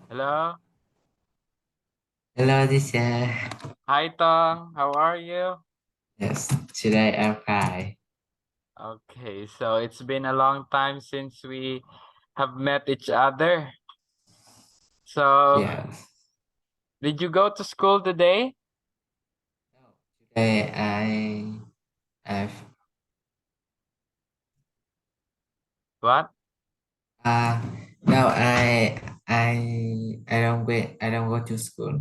Hello. Hello, teacher. Hi, Tung. How are you? Yes, today I'm fine. Okay, so it's been a long time since we have met each other. So, Yes. did you go to school today? Today I've What? uh no I don't go to school.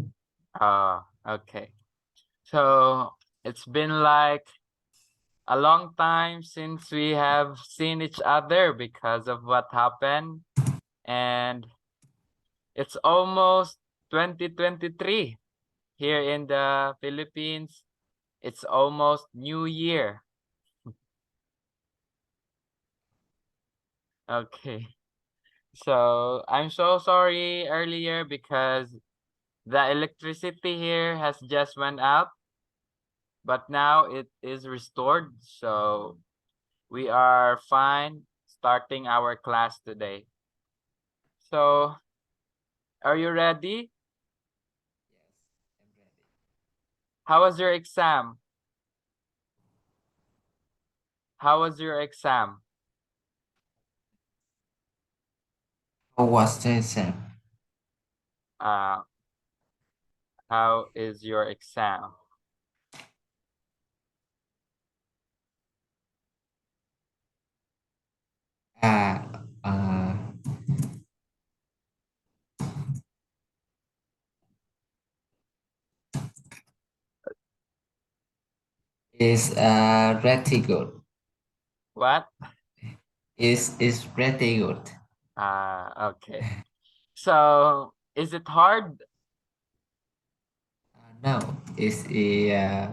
Okay. So, it's been like a long time since we have seen each other because of what happened. And it's almost 2023 here in the Philippines. It's almost New Year. Okay. So I'm so sorry earlier because the electricity here has just went out, but now it is restored. So we are fine starting our class today. So are you ready? How was your exam? How was your exam? How was the exam? Uh, how is your exam? Uh, uh, is pretty good. What? Is pretty good. Okay. So is it hard? No, it's easy.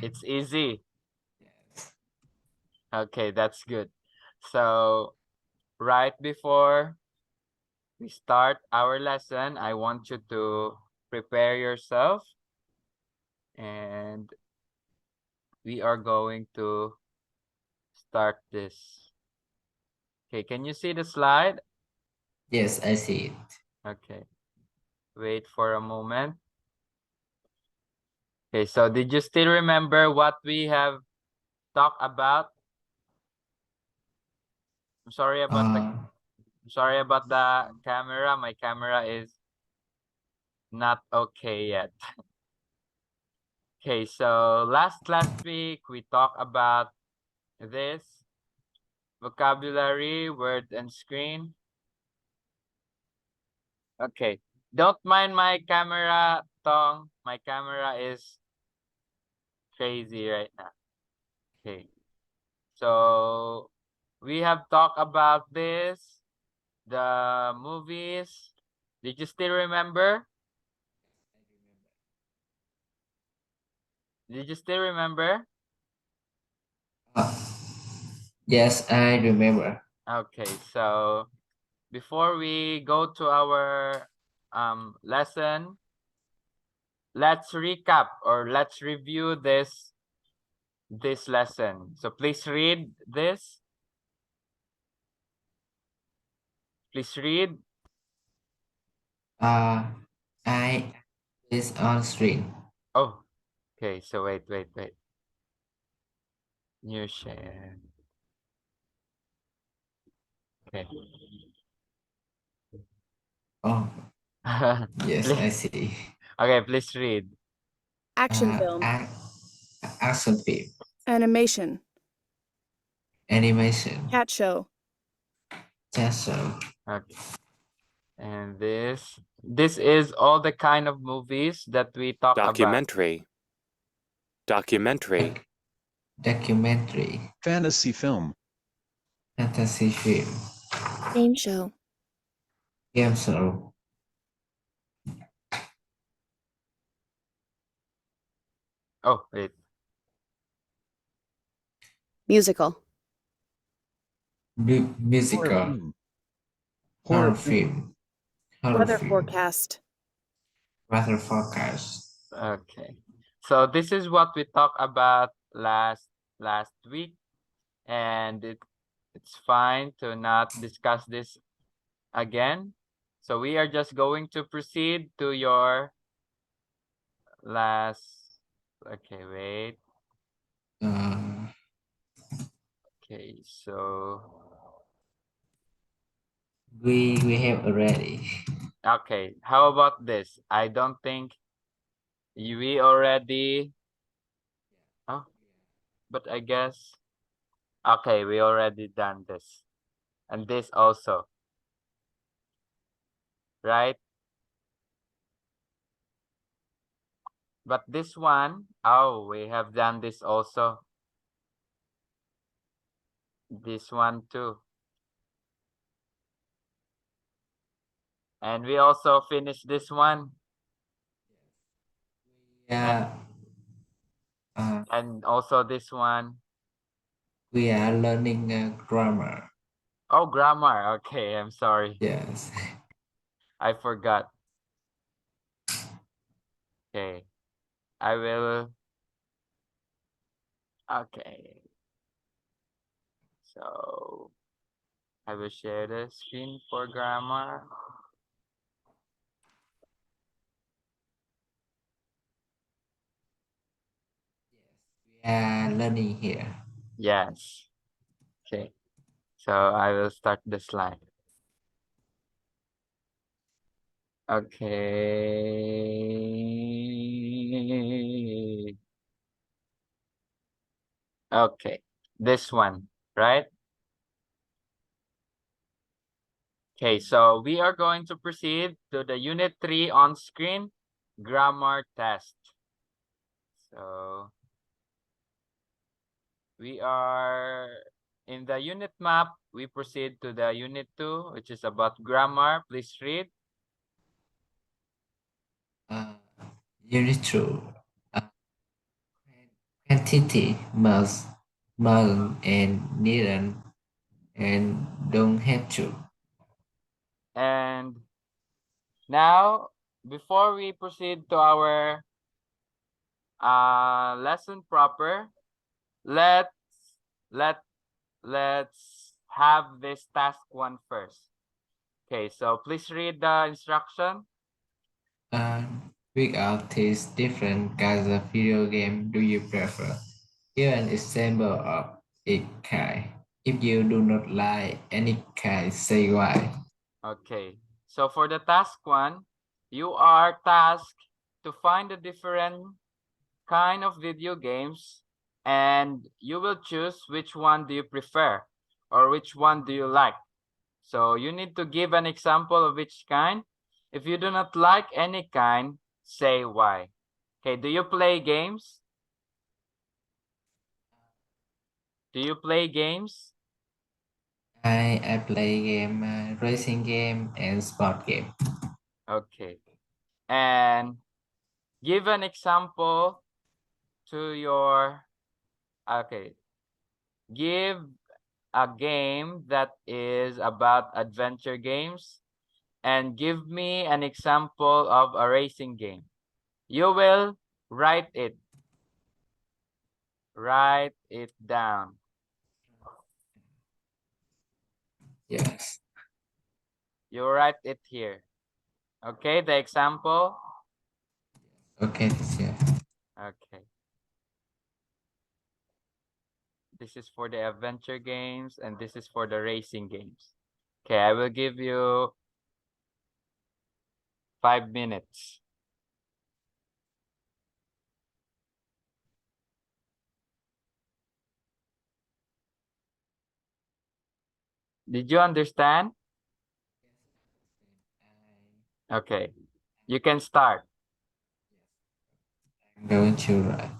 It's easy. Okay, that's good. So right before we start our lesson, I want you to prepare yourself and we are going to start this. Okay, can you see the slide? Yes, I see it. Okay, wait for a moment. Okay, so did you still remember what we have talked about? I'm sorry about the Uh, camera. My camera is not okay yet. Okay, so last week we talked about this vocabulary, word and screen. Okay, don't mind my camera, Tong. My camera is crazy right now. Okay, so we have talked about this, the movies. Did you still remember? Did you still remember? uh, yes, I remember. Okay, so before we go to our lesson, let's recap or let's review this lesson. So please read this. Please read. Uh, I is on screen. Oh, okay. So wait. New share. Okay. Oh, yes, Please, I see. okay, please read. Action film. Ac action film, Animation. animation, Cat show. castle, Okay. And this is all the kind of movies that we talk about. Documentary. documentary, Fantasy film. fantasy film, Game show. game show, Oh, wait. Musical. Horror musical, film. horror Horror film. film, horror Weather film, forecast. weather forecast. Okay. So this is what we talked about last week, and it's fine to not discuss this again. So we are just going to proceed to your last. Okay, wait. Okay, so We have already. okay, how about this? I don't think we already. Oh, but I guess. Okay, we already done this. And this also. Right? But this one, oh, we have done this also. This one too. And we also finished this one. Yeah. And also this one. We are learning grammar. Oh, grammar. Okay, I'm sorry. Yes. I forgot. Okay. I will. Okay. So I will share the screen for grammar. We are learning here. Yes. Okay. So I will start the slide. Okay. Okay. This one, right? Okay, so we are going to proceed to the Unit 3 on-screen grammar test. So we are in the unit map. We proceed to the Unit 2, which is about grammar. Please read. Unit 2. Quantity must, and needn't, and don't have to. And now, before we proceed to our lesson proper, let's let let's have this task one first. Okay, so please read the instruction. Pick out these different kinds of video game do you prefer? Give an example of each kind. If you do not like any kind, say why. Okay, so for the task one, you are tasked to find the different kind of video games and you will choose which one do you prefer or which one do you like. So you need to give an example of each kind. If you do not like any kind, say why. Okay, do you play games? Do you play games? I play game, racing game, and sport game. Okay. And give an example to your, okay. Give a game that is about adventure games and give me an example of a racing game. You will write it. Write it down. Yes. You write it here. Okay, the example. Okay, teacher. Okay. This is for the adventure games and this is for the racing games. Okay, I will give you 5 minutes. Did you understand? Okay, you can start. I'm going to write.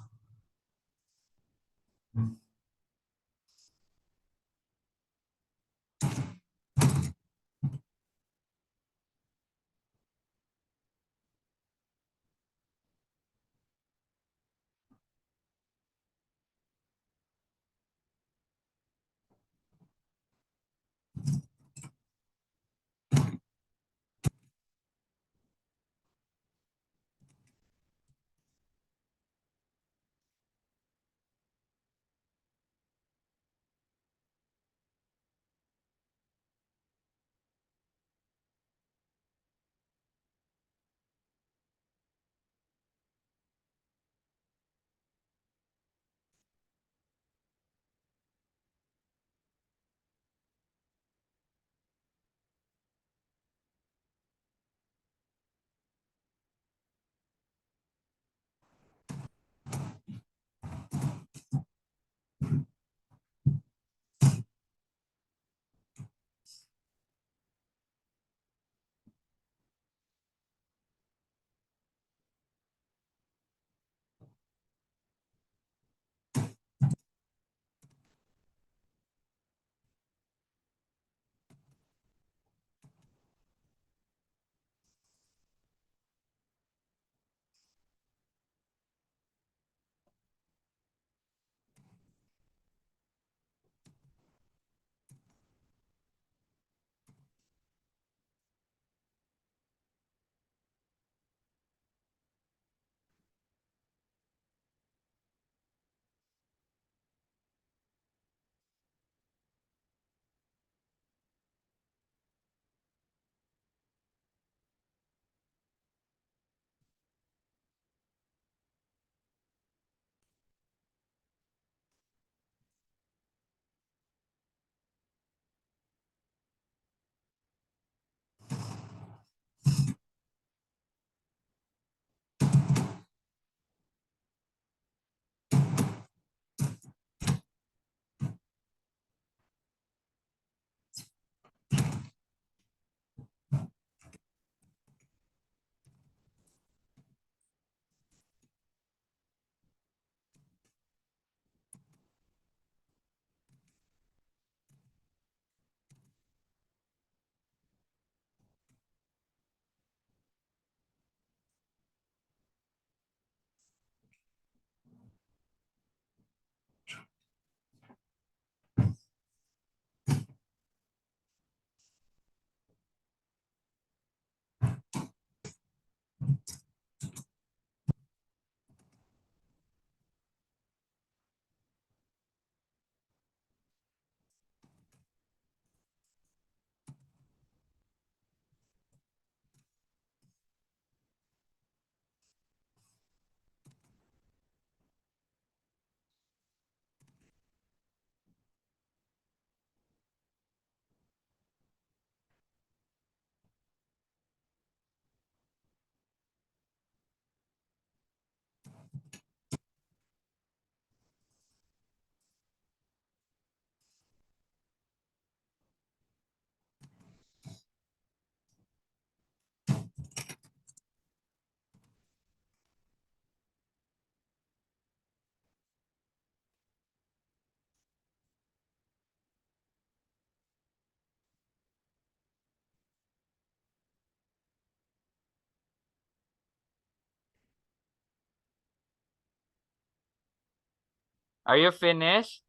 Are you finished?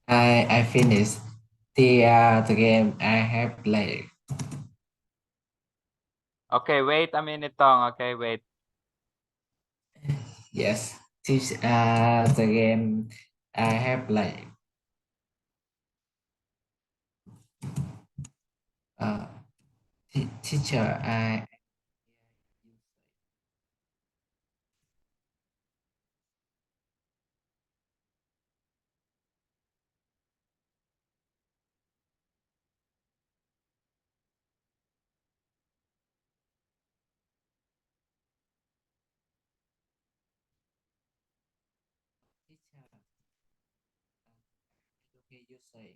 I finished the game I have played. Okay, wait a minute, Tong. Okay, wait. Yes, this the game I have played. Uh, teacher, okay, you say.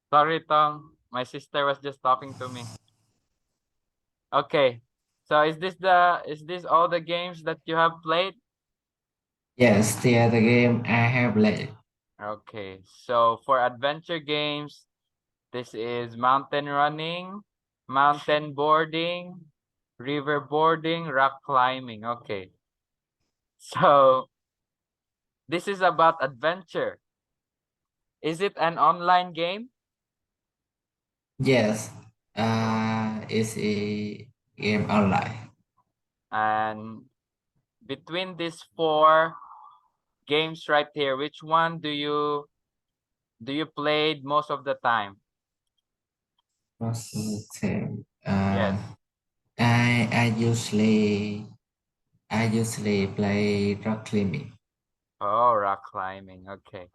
Sorry, Tong. My sister was just talking to me. Okay. So is this all the games that you have played? Yes, the game I have played. Okay. So for adventure games, this is mountain running, mountain boarding, river boarding, rock climbing. Okay. So this is about adventure. Is it an online game? Yes, it's a game online. And between these four games right here, which one do you played most of the time? What's the thing? Yes. I usually play rock climbing. Oh, rock climbing. Okay.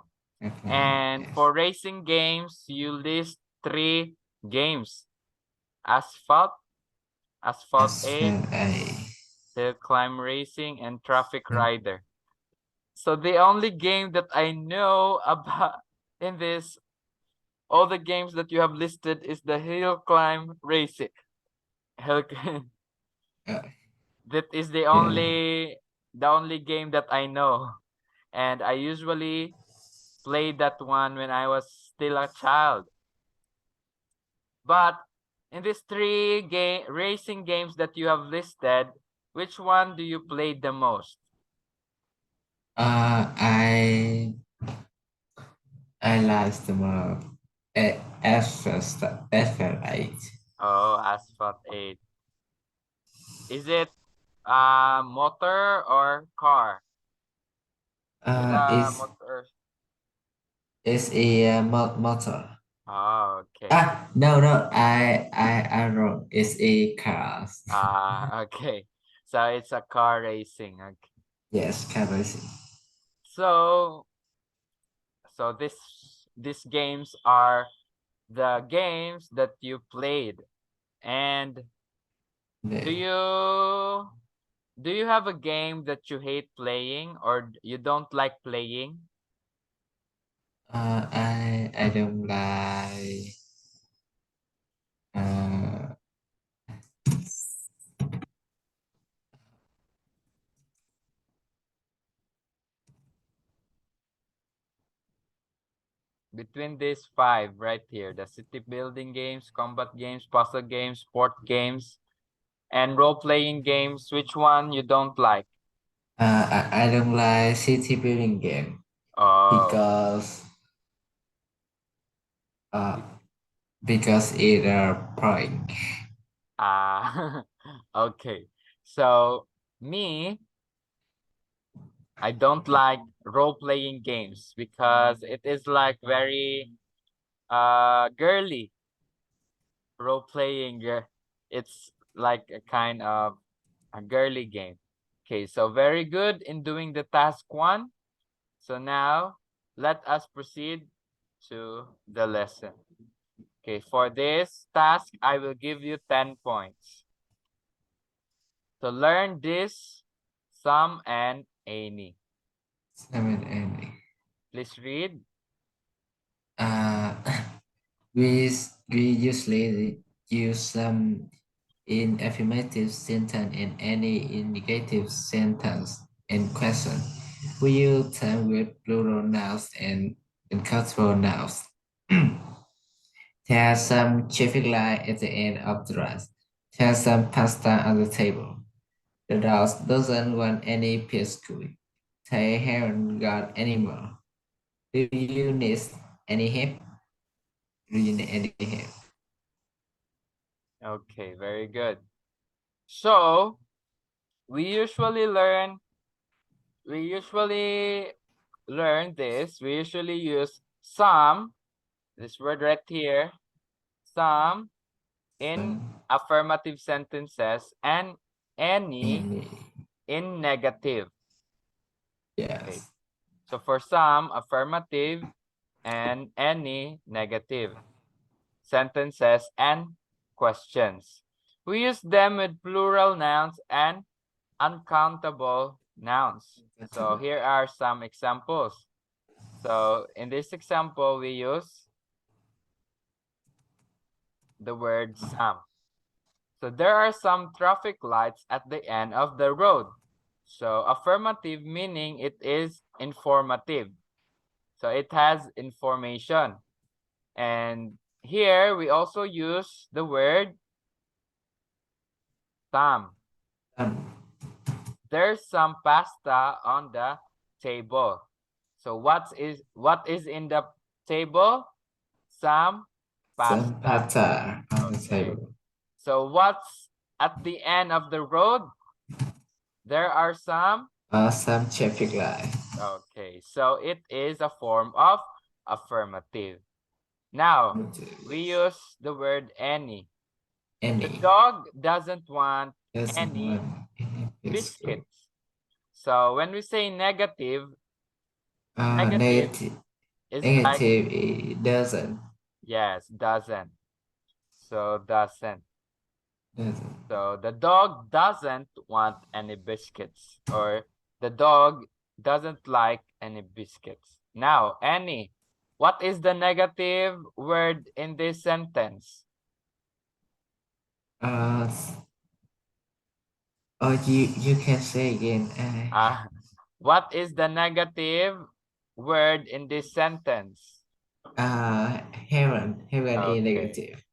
Rock climbing, And yes. for racing games, you list three games: asphalt, asphalt As 8, well, hill climb racing, and traffic rider. So the only game that I know about in this, all the games that you have listed is the hill climb racing. Hill, uh, that is yeah. the only game that I know. And I usually played that one when I was still a child. But in these three racing games that you have listed, which one do you play the most? Uh, I I like the more FL8. Oh, Asphalt 8. Is it motor or car? Is it Uh, a it's motor? it's a motor. Oh, okay. No, I wrong. It's a car. Okay. So it's a car racing. Okay. Yes, car racing. So these games are the games that you played. And do Yeah. you do you have a game that you hate playing or you don't like playing? I don't like uh Between these five right here, the city building games, combat games, puzzle games, sport games, and role-playing games, which one you don't like? I don't like city building game Oh, because uh because it boring. ah, okay. So me, I don't like role-playing games because it is like very girly role-playing. It's like a kind of a girly game. Okay, so very good in doing the task one. So now let us proceed to the lesson. Okay, for this task, I will give you 10 points. To learn this, sum and any. 7 and 8. Please read. Uh, we usually use some in affirmative sentence and any in negative sentence and question. We use them with plural nouns and cultural nouns. There are some traffic light at the end of the rest. There are some pasta on the table. The dog doesn't want any biscuit. They haven't got any more. Do you need any help? Do you need any help? Okay, very good. So we usually learn this. We usually use some, this word right here, some in affirmative sentences and any in negative. Yes. Okay. So for some, affirmative, and any negative sentences and questions. We use them with plural nouns and uncountable nouns. So here are some examples. So in this example, we use the word some. So there are some traffic lights at the end of the road. So affirmative meaning it is informative. So it has information. And here we also use the word some. There's some pasta on the table. So what is in the table? Some pasta. Some pasta on the Okay. table. So what's at the end of the road? There are some. Some traffic light. Okay. So it is a form of affirmative. Now we use the word any. The Any. dog doesn't want Doesn't any want any biscuit. biscuits. So when we say negative, negative is like, Negative it doesn't. yes, doesn't. So doesn't. Doesn't. So the dog doesn't want any biscuits, or the dog doesn't like any biscuits. Now, any. What is the negative word in this sentence? You can say again. What is the negative word in this sentence? Haven't is Okay. negative.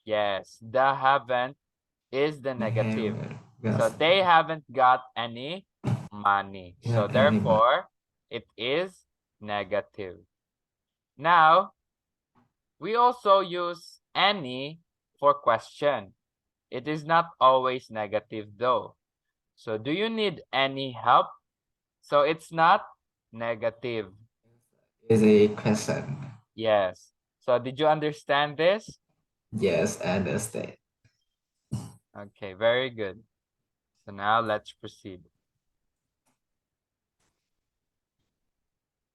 Yes, the haven't is the negative. Haven't So got they haven't got any money. So any money. therefore, it is negative. Now, we also use any for question. It is not always negative though. So do you need any help? So it's not negative. Is a question. Yes. So did you understand this? Yes, I understand. Okay, very good. So now let's proceed.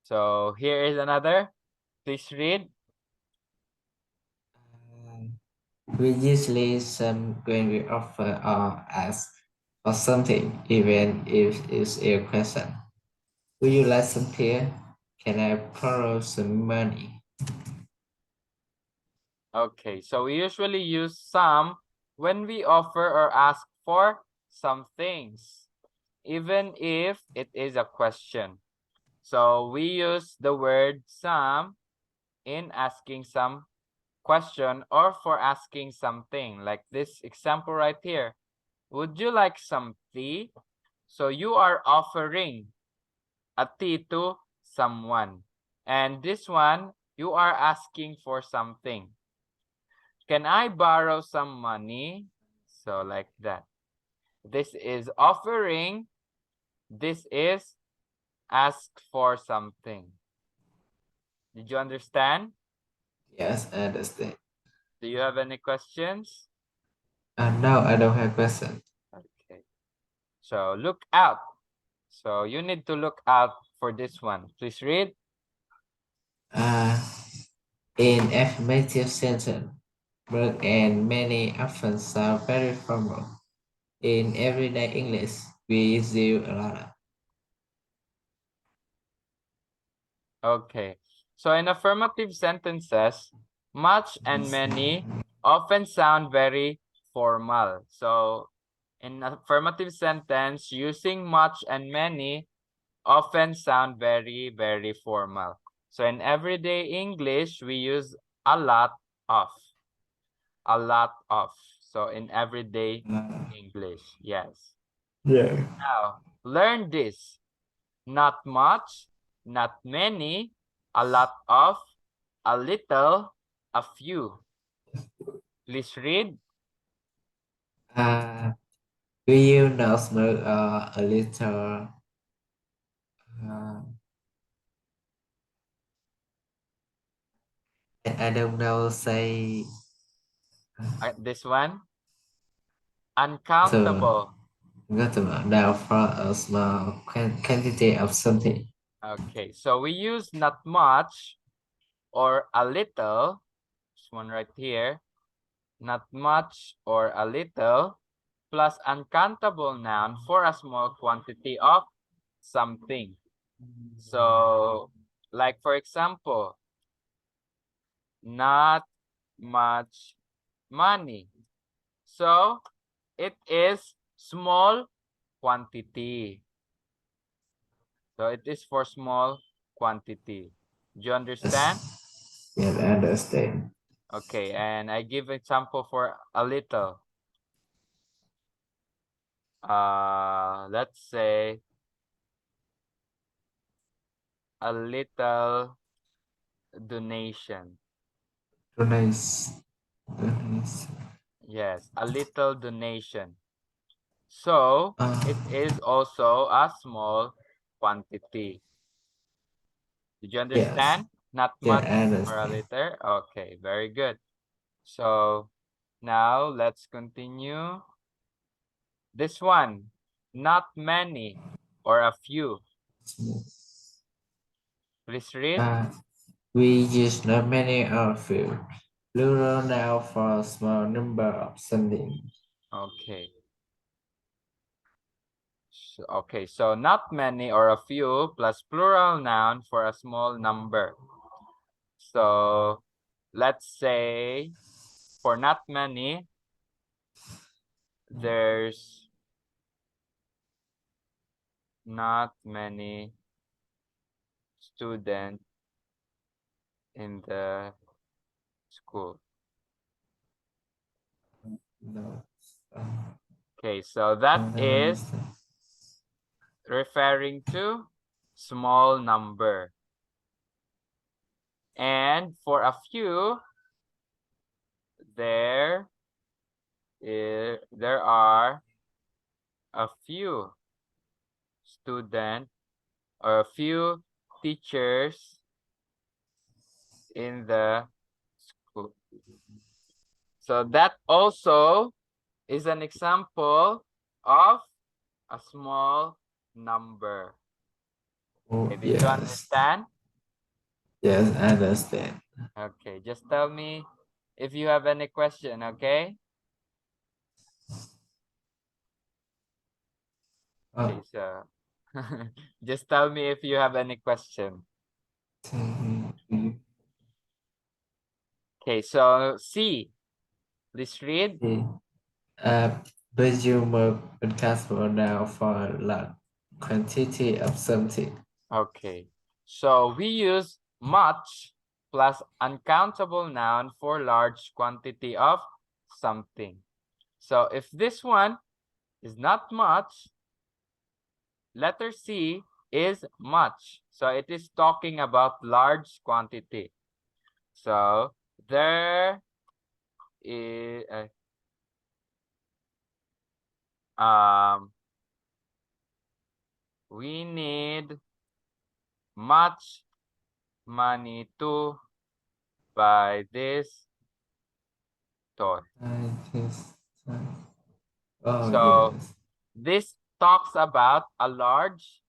So here is another. Please read. We usually some when we offer or ask for something, even if it's a question. Would you like some tea? Can I borrow some money? Okay, so we usually use some when we offer or ask for some things, even if it is a question. So we use the word some in asking some question or for asking something, like this example right here. Would you like some tea? So you are offering a tea to someone. And this one, you are asking for something. Can I borrow some money? So like that. This is offering. This is ask for something. Did you understand? Yes, I understand. Do you have any questions? No, I don't have question. Okay. So look out. So you need to look out for this one. Please read. In affirmative sentence, work and many often sound very formal. In everyday English, we use a lot. Okay. So in affirmative sentences, much and many often sound very formal. So in affirmative sentence, using much and many often sound very, very formal. So in everyday English, we use a lot of. A lot of. So in everyday English, yes. Yeah. Now, learn this. Not much, not many, a lot of, a little, a few. Please read. Do you know smoke a little? Uh, I don't know. Say This one. to Uncountable. go to now for a small quantity of something. Okay, so we use not much or a little. This one right here. Not much or a little plus uncountable noun for a small quantity of something. So, like for example, not much money. So, it is small quantity. So, it is for small quantity. Do you understand? Yes, I understand. Okay, and I give example for a little. Let's say a little donation. Nice. Nice. Yes, a little donation. So it is also a small quantity. Did you Yes. understand? Not Yeah, much I or a understand. little? Okay, very good. So now let's continue. This one, not many or a few. Please read. Uh, we use not many or few. Plural now for a small number of something. Okay. Okay, so not many or a few plus plural noun for a small number. So let's say for not many, there's not many students in the school. No. Okay, so that No, no, is understand. referring to small number. And for a few, there are a few students or a few teachers in the school. So that also is an example of a small number. Okay, Oh, did you yes. understand? Yes, I understand. Okay, just tell me if you have any question, okay? Okay, Oh, so just tell me if you have any question. Okay, so C, please read. uh, but you more podcast for now for a lot quantity of something. Okay, so we use much plus uncountable noun for large quantity of something. So if this one is not much, letter C is much. So it is talking about large quantity. So there is we need much money to buy this toy. Oh, So yes. this talks about a large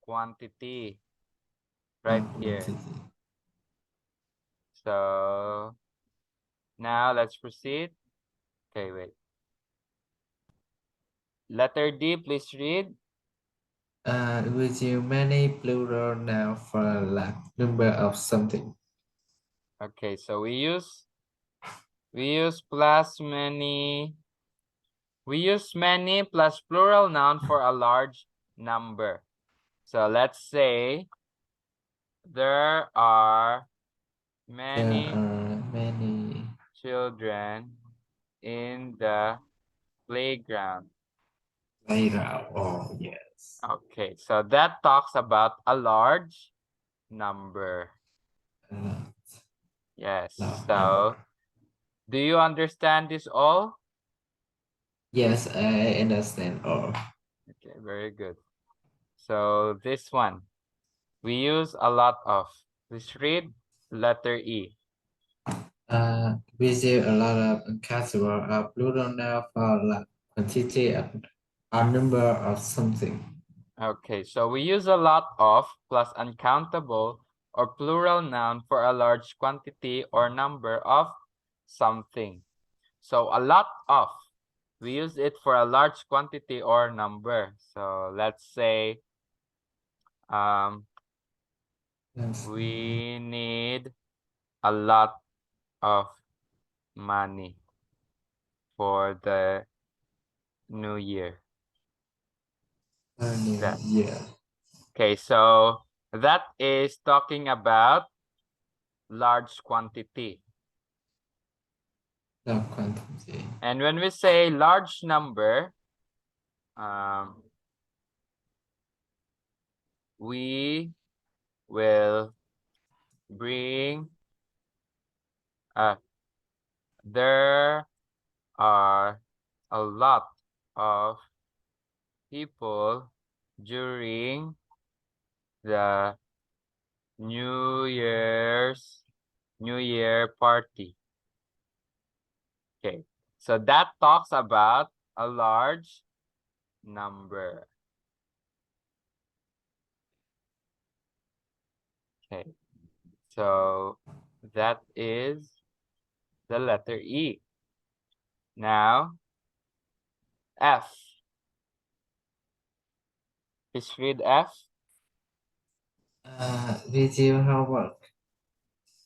quantity right here. Quantity. So now let's proceed. Okay, wait. Letter D, please read. With you many plural now for a large number of something. Okay, so we use plus many. We use many plus plural noun for a large number. So let's say there are There many are many children in the playground. Viral. Oh, yes. Okay, so that talks about a large number. Uh, Yes. no, So, do you understand this all? yes, I understand all. Okay, very good. So, this one, we use a lot of. Let's read letter E. We use a lot of uncountable plural noun for quantity of a number of something. Okay, so we use a lot of plus uncountable or plural noun for a large quantity or number of something. So a lot of, we use it for a large quantity or number. So let's say Yes. we need a lot of money for the new year. That. Yeah. Okay, so that is talking about large quantity. No quantity. And when we say large number, we will bring, there are a lot of people during the New Year party. Okay, so that talks about a large number. Okay, so that is the letter E. Now, F. Please read F. We do homework.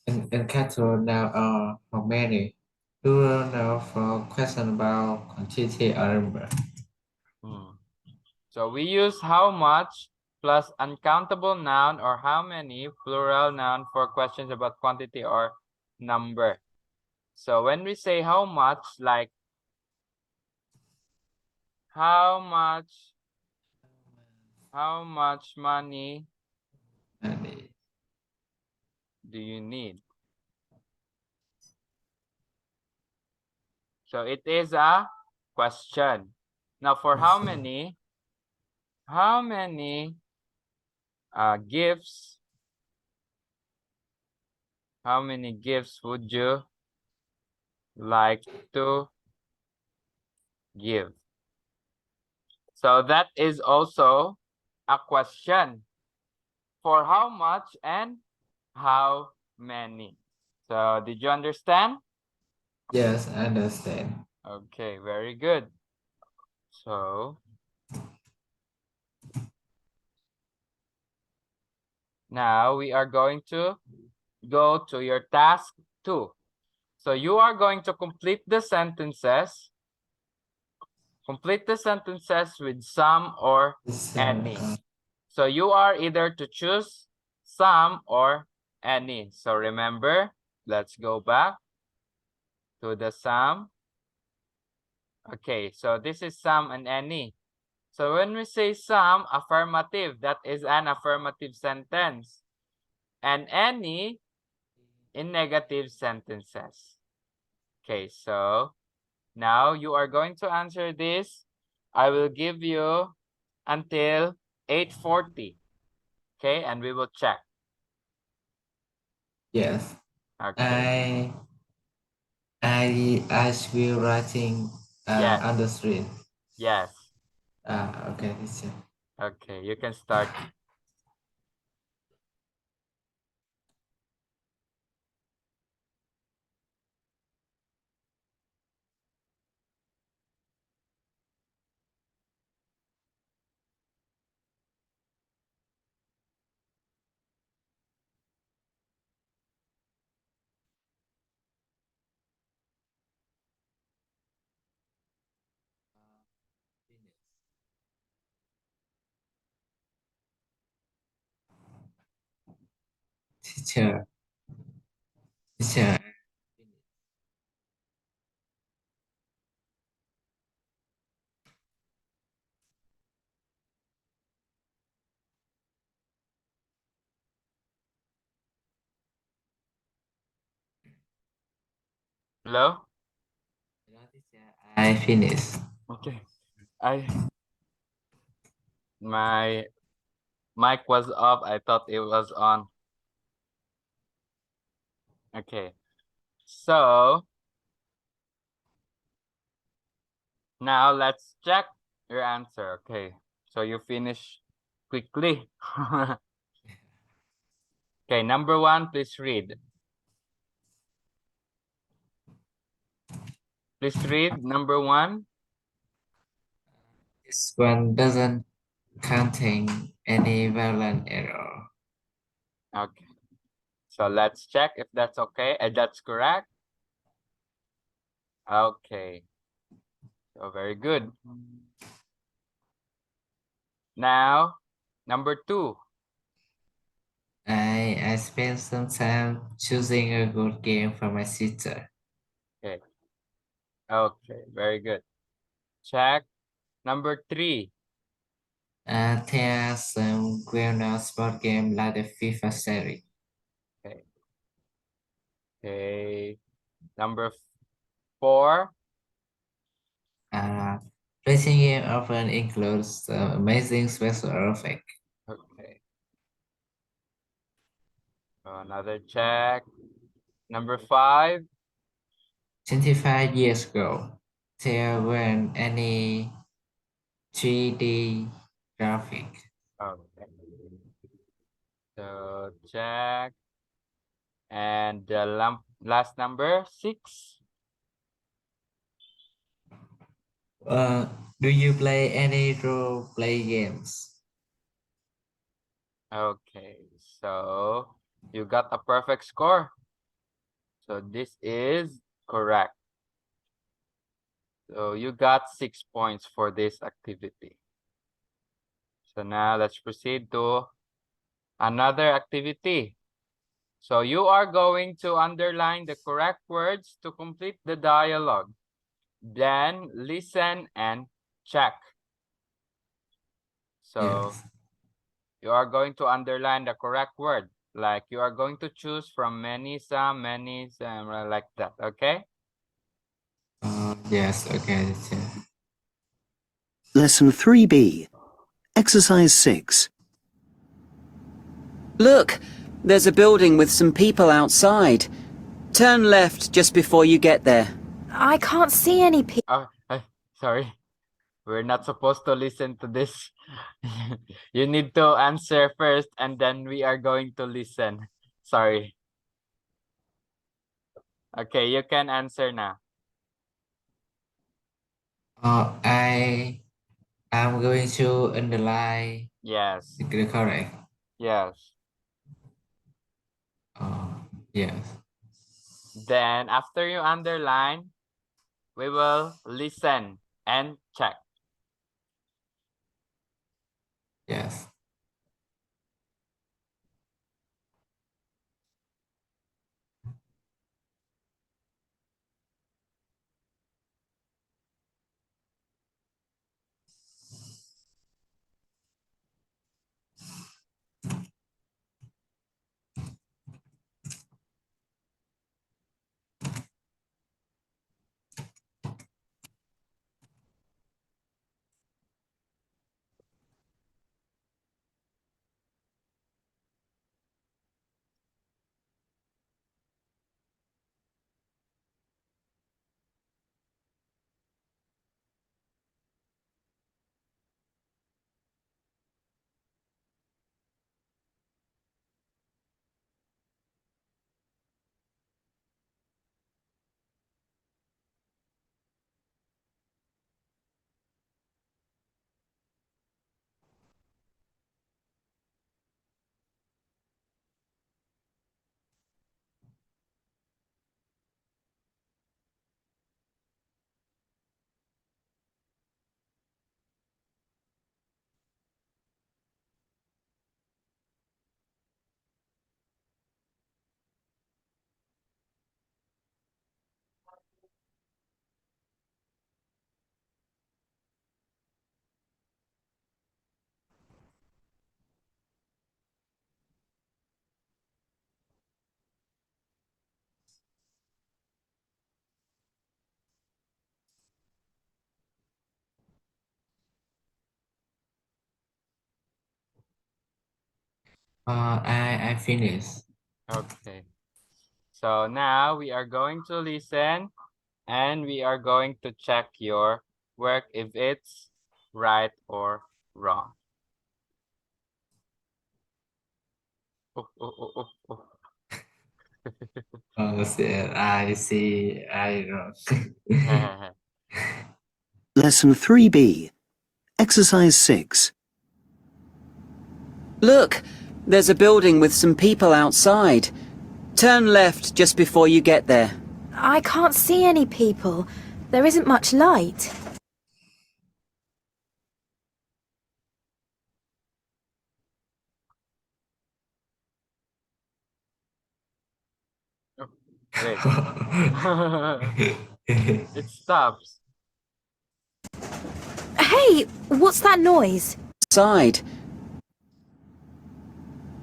And cattle now are how many? Plural now for question about quantity or number. So we use how much plus uncountable noun or how many plural noun for questions about quantity or number. So when we say how much, like how much money Money. do you need? So it is a question. Now for how many gifts, how many gifts would you like to give? So that is also a question. For how much and how many? So did you understand? Yes, I understand. Okay, very good. So now we are going to go to your task 2. So you are going to complete the sentences. Complete the sentences with some or any. So you are either to choose some or any. So remember, let's go back to the some. Okay, so this is some and any. So when we say some, affirmative, that is an affirmative sentence. And any in negative sentences. Okay, so now you are going to answer this. I will give you until 8:40. Okay, and we will check. Yes. Okay. I will writing Yes. on the screen. Yes. Okay, teacher. Okay, you can start. Teacher. Teacher. Hello? I finished. Okay. My mic was off. I thought it was on. Okay. So now let's check your answer. Okay. So you finish quickly. Okay, number 1, please read. Please read number 1. This one doesn't contain any violent error. Okay. So let's check if that's okay. And that's correct. Okay. So very good. Now, number 2. I spent some time choosing a good game for my sister. Okay. Okay, very good. Check. Number 3. There are some well-known sport games like the FIFA series. Okay. Okay. Number 4. Racing game often includes some amazing special effects. Okay. So another check. Number 5. 25 years ago, there weren't any 3D graphic. Okay. So check. And the last number 6. Do you play any role-play games? Okay. So you got a perfect score. So this is correct. So you got 6 points for this activity. So now let's proceed to another activity. So you are going to underline the correct words to complete the dialogue. Then listen and check. So Yes. you are going to underline the correct word. Like you are going to choose from many, some, like that. Okay? Yes, okay, teacher. Lesson 3B, Exercise 6. Look, there's a building with some people outside. Turn left just before you get there. I can't see any people. Oh, sorry. We're not supposed to listen to this. You need to answer first and then we are going to listen. Sorry. Okay, you can answer now. I am going to underline Yes. the correct. Yes. Yes. Then after you underline, we will listen and check. Yes. I finished. Okay. So now we are going to listen and we are going to check your work if it's right or wrong. Oh, oh, oh, oh, oh. Oh, I see. I don't. Lesson 3B. Exercise 6. Look, there's a building with some people outside. Turn left just before you get there. I can't see any people. There isn't much light. Wait. It stops. Hey, what's that noise? Side.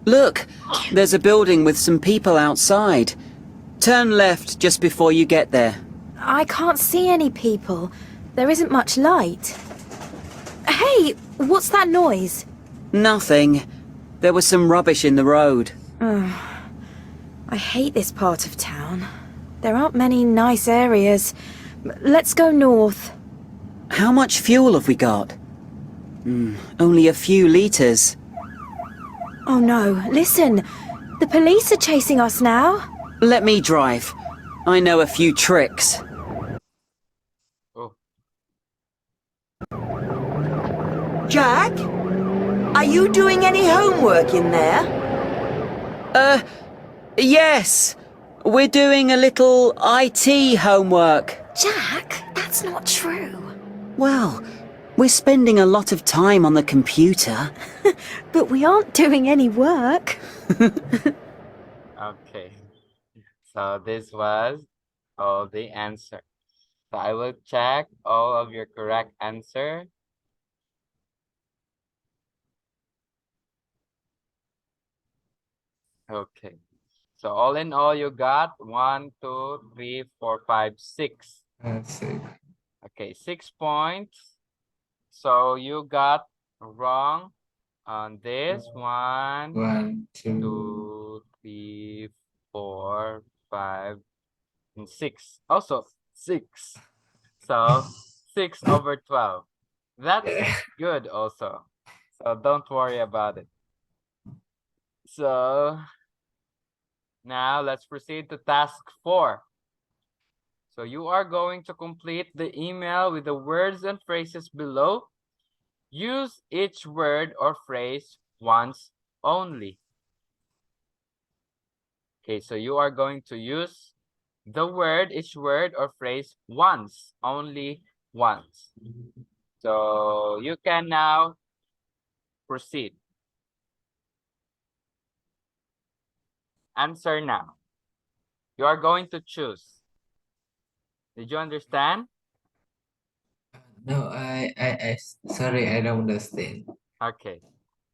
Look, there's a building with some people outside. Turn left just before you get there. I can't see any people. There isn't much light. Hey, what's that noise? Nothing. There was some rubbish in the road. I hate this part of town. There aren't many nice areas. Let's go north. How much fuel have we got? Only a few litres. Oh no, listen. The police are chasing us now. Let me drive. I know a few tricks. Oh. Jack? Are you doing any homework in there? Yes. We're doing a little IT homework. Jack, that's not true. Well, we're spending a lot of time on the computer. But we aren't doing any work. Okay. So this was all the answer. So I will check all of your correct answer. Okay. So all in all, you got 1, 2, 3, 4, 5, 6. See. Okay, 6 points. So you got wrong on this. 1, 1, 2. 2, 3, 4, 5, and 6. Also 6. So 6 over 12. That's good also. So don't worry about it. So now let's proceed to task 4. So you are going to complete the email with the words and phrases below. Use each word or phrase once only. Okay, so you are going to use the word, each word or phrase once, only once. So you can now proceed. Answer now. You are going to choose. Did you understand? No, sorry, I don't understand. Okay.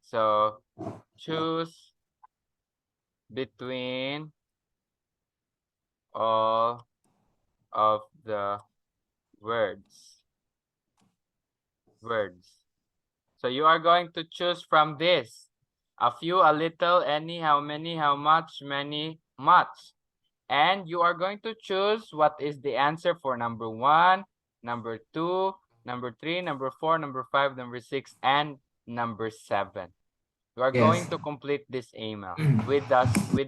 So choose between all of the words. So you are going to choose from this. A few, a little, any, how many, how much, many, much. And you are going to choose what is the answer for number 1, number 2, number 3, number 4, number 5, number 6, and number 7. You are going to complete this email with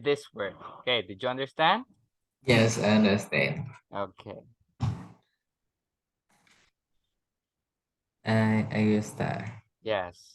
this word. Okay, did you understand? Yes, I understand. Okay. I will start. Yes.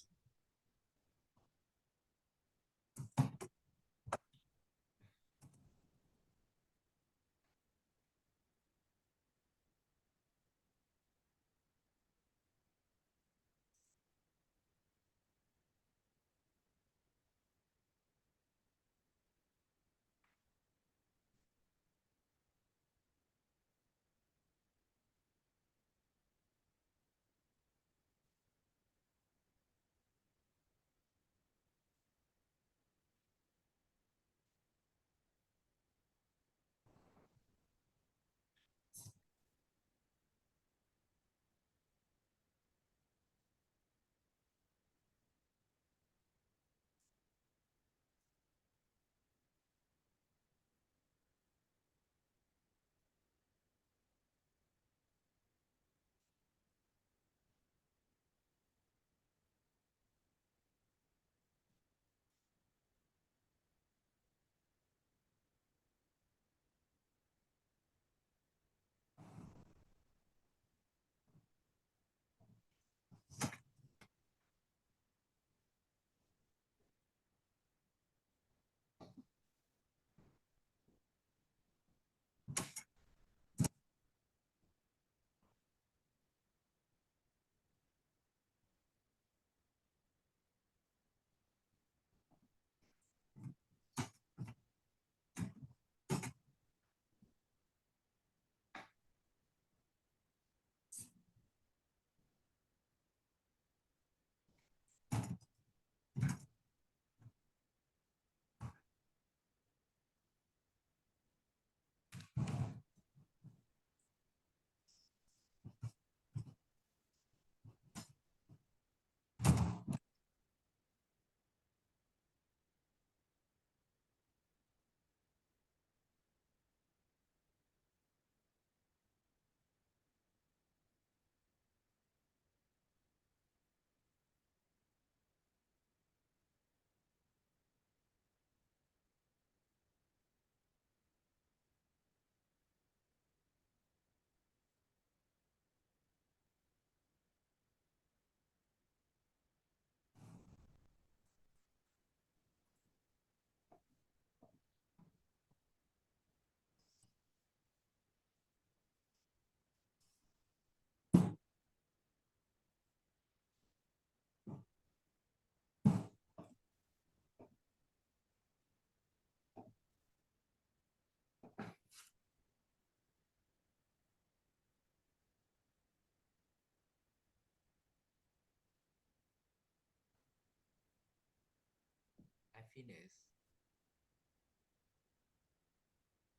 Happiness.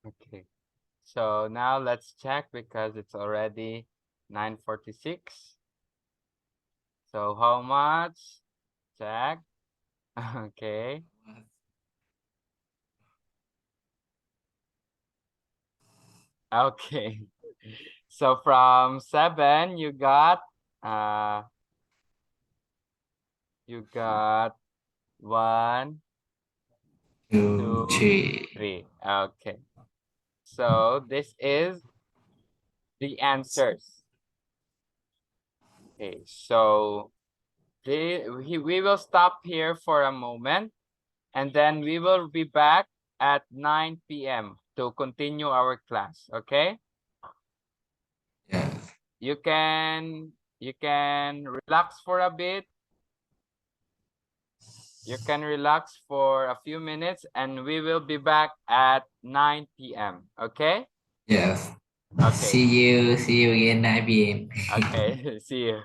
Okay. So now let's check because it's already 9:46. So how much? Check. Okay. Okay. So from 7, you got 1, 2, 2, 3. 3. Okay. So this is the answers. Okay. So we will stop here for a moment, and then we will be back at 9 p.m. to continue our class. Okay. Yes. You can relax for a bit. You can relax for a few minutes, and we will be back at 9 p.m. Okay? Yes. Okay. See you again 9 p.m. Okay. See you.